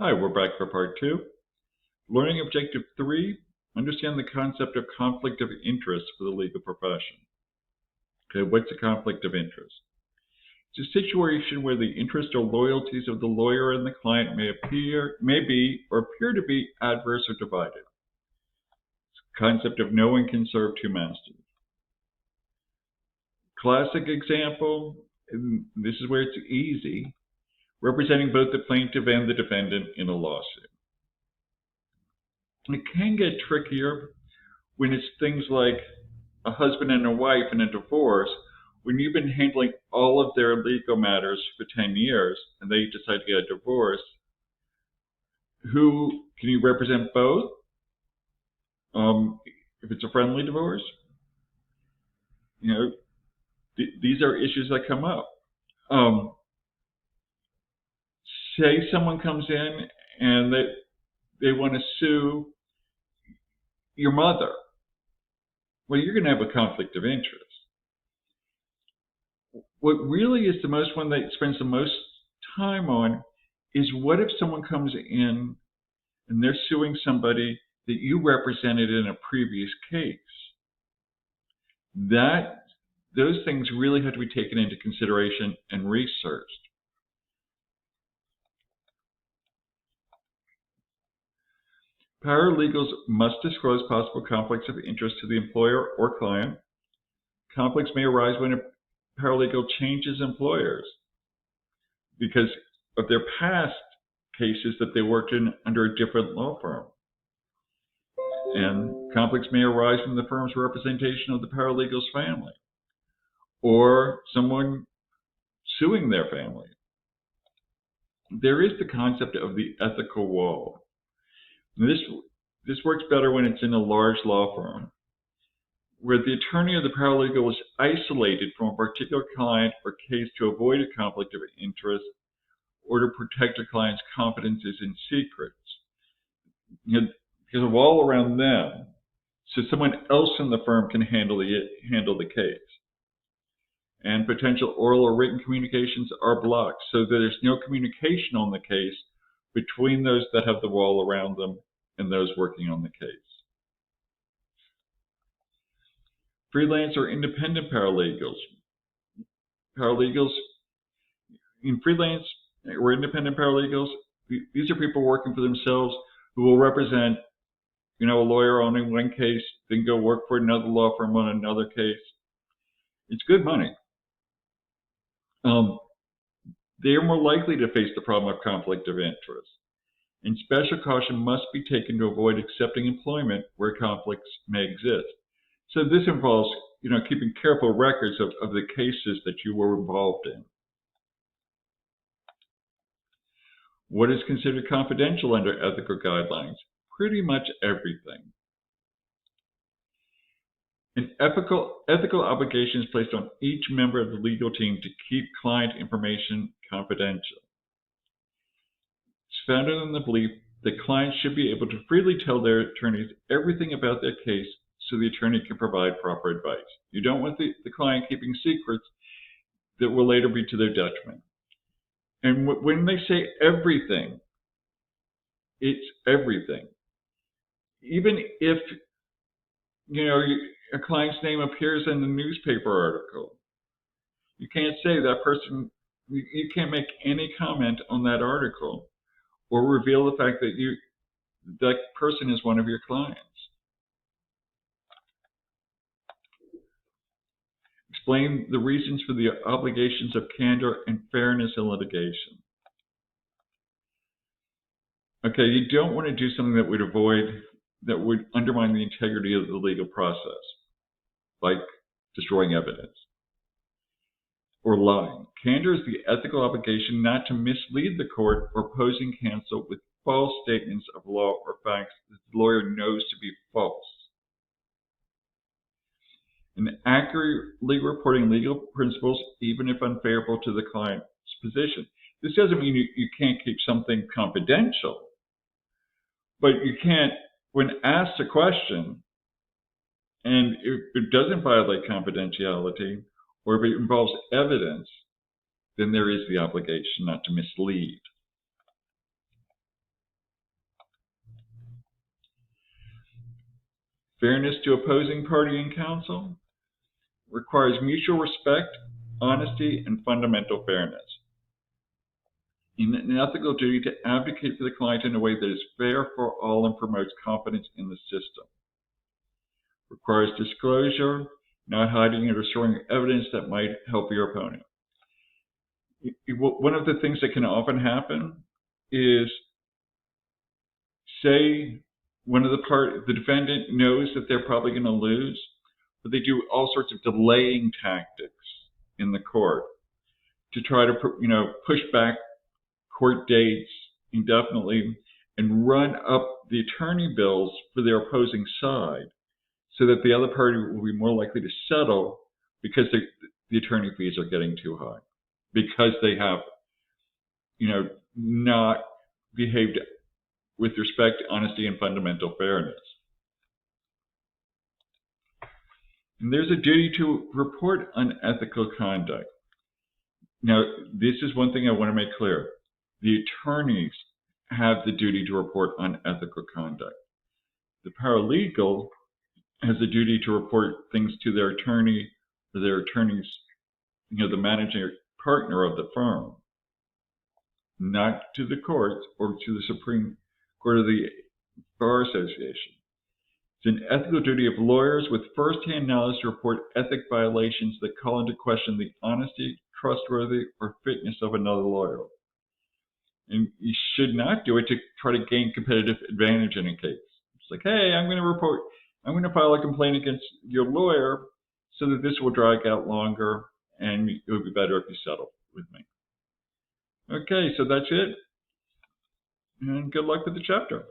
Hi, we're back for part two. Learning objective three, understand the concept of conflict of interest for the legal profession. Okay, what's a conflict of interest? It's a situation where the interests or loyalties of the lawyer and the client may be, or appear to be adverse or divided. Concept of no one can serve two masters. Classic example, and this is where it's easy, representing both the plaintiff and the defendant in a lawsuit. It can get trickier when it's things like a husband and a wife in a divorce, when you've been handling all of their legal matters for 10 years and they decide to get a divorce, who can you represent both? If it's a friendly divorce, you know, these are issues that come up. Say someone comes in and they want to sue your mother. Well, you're going to have a conflict of interest. What really is the most one that spends the most time on is what if someone comes in and they're suing somebody that you represented in a previous case? Those things really have to be taken into consideration and researched. Paralegals must disclose possible conflicts of interest to the employer or client. Conflicts may arise when a paralegal changes employers because of their past cases that they worked in under a different law firm. And conflicts may arise from the firm's representation of the paralegal's family or someone suing their family. There is the concept of the ethical wall. This works better when it's in a large law firm, where the attorney or the paralegal is isolated from a particular client or case to avoid a conflict of interest or to protect a client's confidences and secrets. There's a wall around them, so someone else in the firm can handle the case. And potential oral or written communications are blocked, so that there's no communication on the case between those that have the wall around them and those working on the case. Freelance or independent paralegals. Paralegals in freelance or independent paralegals, these are people working for themselves who will represent, a lawyer on one case, then go work for another law firm on another case. It's good money. They are more likely to face the problem of conflict of interest, and special caution must be taken to avoid accepting employment where conflicts may exist. So this involves, keeping careful records of the cases that you were involved in. What is considered confidential under ethical guidelines? Pretty much everything. An ethical obligation is placed on each member of the legal team to keep client information confidential. It's founded on the belief that clients should be able to freely tell their attorneys everything about their case so the attorney can provide proper advice. You don't want the client keeping secrets that will later be to their detriment. And when they say everything, it's everything. Even if, a client's name appears in the newspaper article, you can't say that person, you can't make any comment on that article or reveal the fact that that person is one of your clients. Explain the reasons for the obligations of candor and fairness in litigation. Okay, you don't want to do something that would undermine the integrity of the legal process, like destroying evidence or lying. Candor is the ethical obligation not to mislead the court or posing counsel with false statements of law or facts that the lawyer knows to be false. And accurately reporting legal principles, even if unfavorable to the client's position. This doesn't mean you can't keep something confidential, but you can't, when asked a question, and if it doesn't violate confidentiality, or if it involves evidence, then there is the obligation not to mislead. Fairness to opposing party and counsel requires mutual respect, honesty, and fundamental fairness. An ethical duty to advocate for the client in a way that is fair for all and promotes confidence in the system. Requires disclosure, not hiding or destroying evidence that might help your opponent. One of the things that can often happen is, say, the defendant knows that they're probably going to lose, but they do all sorts of delaying tactics in the court to try to, push back court dates indefinitely and run up the attorney bills for their opposing side so that the other party will be more likely to settle because the attorney fees are getting too high, because they have, not behaved with respect, honesty, and fundamental fairness. And there's a duty to report unethical conduct. Now, this is one thing I want to make clear. The attorneys have the duty to report unethical conduct. The paralegal has a duty to report things to their attorney or their attorney's, the managing partner of the firm, not to the courts or to the Supreme Court of the Bar Association. It's an ethical duty of lawyers with first-hand knowledge to report ethic violations that call into question the honesty, trustworthy, or fitness of another lawyer. And you should not do it to try to gain competitive advantage in a case. It's like, hey, I'm going to file a complaint against your lawyer so that this will drag out longer and it would be better if you settle with me. Okay, so that's it. And good luck with the chapter.